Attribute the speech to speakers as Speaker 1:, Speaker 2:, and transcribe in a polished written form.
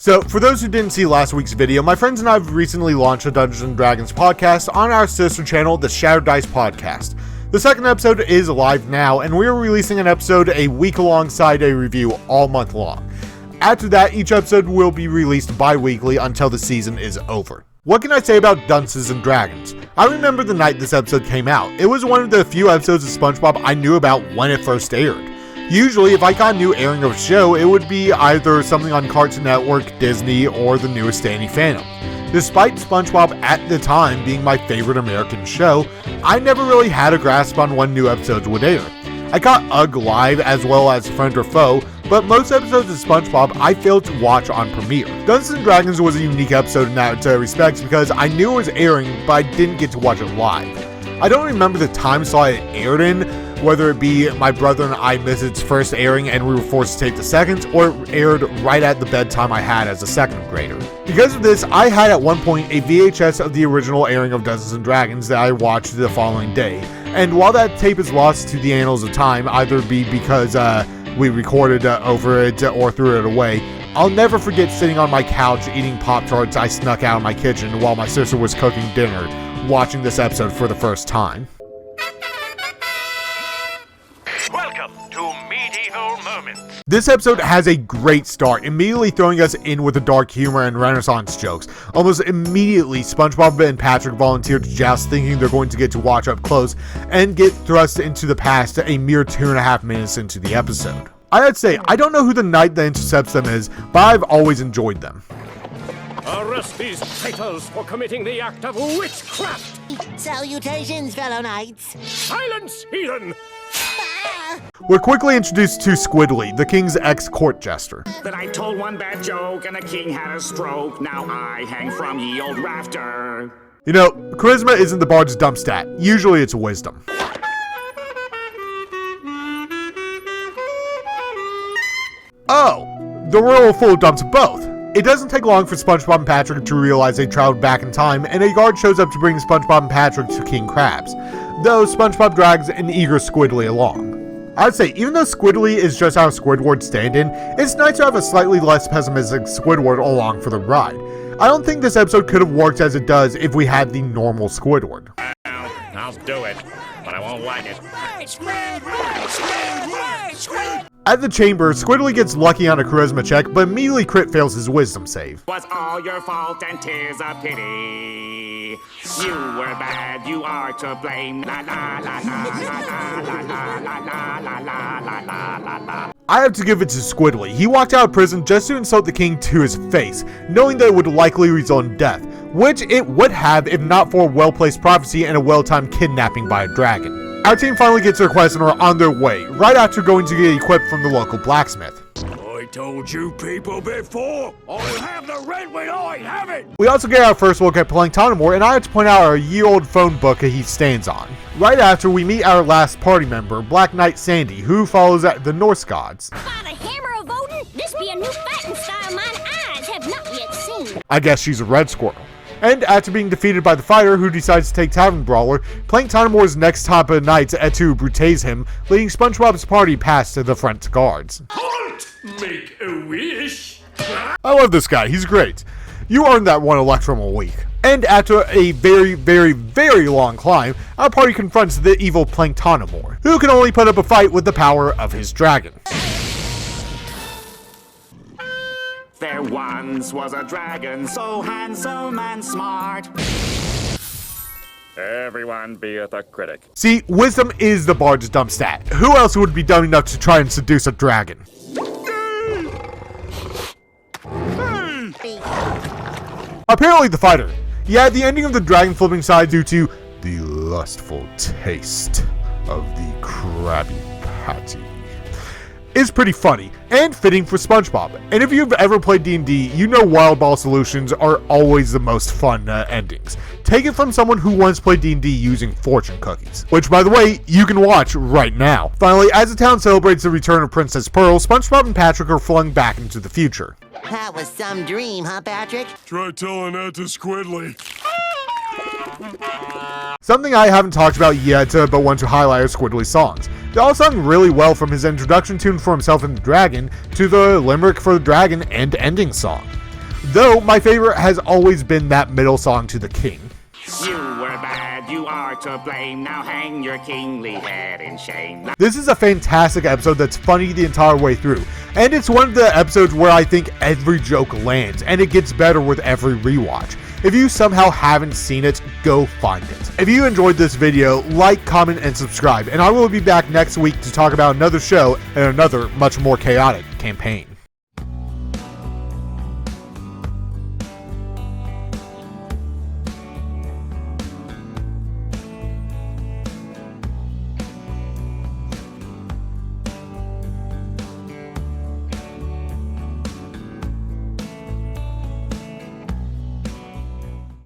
Speaker 1: So, for those who didn't see last week's video, my friends and I have recently launched a Dungeons & Dragons podcast on our sister channel, the Shattered Dice Podcast. The second episode is live now, and we are releasing an episode a week alongside a review all month long. After that, each episode will be released bi-weekly until the season is over. What can I say about Dunces & Dragons? I remember the night this episode came out. It was one of the few episodes of SpongeBob I knew about when it first aired. Usually, if I got a new airing of a show, it would be either something on Cartoon Network, Disney, or the newest Danny Phantom. Despite SpongeBob at the time being my favorite American show, I never really had a grasp on when new episodes would air. I caught UGG live as well as Friend or Foe, but most episodes of SpongeBob I failed to watch on premiere. Dunces & Dragons was a unique episode in that respect because I knew it was airing, but I didn't get to watch it live. I don't remember the time slot it aired in, whether it be my brother and I missed its first airing and we were forced to take the second, or it aired right at the bedtime I had as a second grader. Because of this, I had at one point a VHS of the original airing of Dunces & Dragons that I watched the following day. And while that tape is lost to the annals of time, either be because we recorded over it or threw it away, I'll never forget sitting on my couch eating Pop-Tarts I snuck out of my kitchen while my sister was cooking dinner, watching this episode for the first time.
Speaker 2: Welcome to Medieval Moments.
Speaker 1: This episode has a great start, immediately throwing us in with the dark humor and Renaissance jokes. Almost immediately, SpongeBob and Patrick volunteer to joust, thinking they're going to get to watch up close, and get thrust into the past a mere 2.5 minutes into the episode. I'd say, I don't know who the knight that intercepts them is, but I've always enjoyed them.
Speaker 3: Arrest these traitors for committing the act of witchcraft!
Speaker 4: Salutations, fellow knights.
Speaker 3: Silence, heathen!
Speaker 1: We're quickly introduced to Squidly, the king's ex-court jester.
Speaker 5: That I told one bad joke and the king had a stroke. Now I hang from ye old rafter.
Speaker 1: You know, charisma isn't the bard's dump stat. Usually it's wisdom. Oh, the royal full dumps both. It doesn't take long for SpongeBob and Patrick to realize they traveled back in time, and a guard shows up to bring SpongeBob and Patrick to King Krabs, though SpongeBob drags an eager Squidly along. I'd say, even though Squidly is just our Squidward stand-in, it's nice to have a slightly less pessimistic Squidward along for the ride. I don't think this episode could have worked as it does if we had the normal Squidward.
Speaker 3: I'll do it, but I won't like it.
Speaker 1: At the chamber, Squidly gets lucky on a charisma check, but immediately crit fails his wisdom save.
Speaker 5: Was all your fault and 'tis a pity. You were bad, you are to blame. La la la la la la la la la la la la la la.
Speaker 1: I have to give it to Squidly. He walked out of prison just to insult the king to his face, knowing that it would likely result in death, which it would have if not for a well-placed prophecy and a well-timed kidnapping by a dragon. Our team finally gets their quest and are on their way, right after going to get equipped from the local blacksmith.
Speaker 3: I told you people before, I'll have the red when I have it!
Speaker 1: We also get our first look at Planktonimore, and I have to point out our ye-old phone book he stands on. Right after, we meet our last party member, Black Knight Sandy, who follows the Norse gods.
Speaker 6: By the hammer of Odin, this be a new fighting style mine eyes have not yet seen.
Speaker 1: I guess she's a red squirrel. And after being defeated by the fighter who decides to take Tavern Brawler, Planktonimore's next top of knights to brutase him, leading SpongeBob's party past the front guards.
Speaker 3: Halt! Make a wish!
Speaker 1: I love this guy, he's great. You earned that one Electrum a week. And after a very, very, very long climb, our party confronts the evil Planktonimore, who can only put up a fight with the power of his dragon.
Speaker 5: There once was a dragon so handsome and smart.
Speaker 3: Everyone beeth a critic.
Speaker 1: See, wisdom is the bard's dumb stat. Who else would be dumb enough to try and seduce a dragon? Apparently the fighter. Yeah, the ending of the dragon flipping side due to the lustful taste of the Krabby Patty is pretty funny and fitting for SpongeBob. And if you've ever played D&D, you know Wild Ball solutions are always the most fun endings. Take it from someone who once played D&D using fortune cookies, which by the way, you can watch right now. Finally, as the town celebrates the return of Princess Pearl, SpongeBob and Patrick are flung back into the future.
Speaker 4: That was some dream, huh, Patrick?
Speaker 3: Try telling that to Squidly.
Speaker 1: Something I haven't talked about yet, but want to highlight are Squidly's songs. They all sung really well, from his introduction tune for himself and the dragon, to the limerick for the dragon and ending song. though my favorite has always been that middle song to the king.
Speaker 5: You were bad, you are to blame. Now hang your kingly head in shame.
Speaker 1: This is a fantastic episode that's funny the entire way through, and it's one of the episodes where I think every joke lands, and it gets better with every rewatch. If you somehow haven't seen it, go find it. If you enjoyed this video, like, comment, and subscribe, and I will be back next week to talk about another show and another much more chaotic campaign.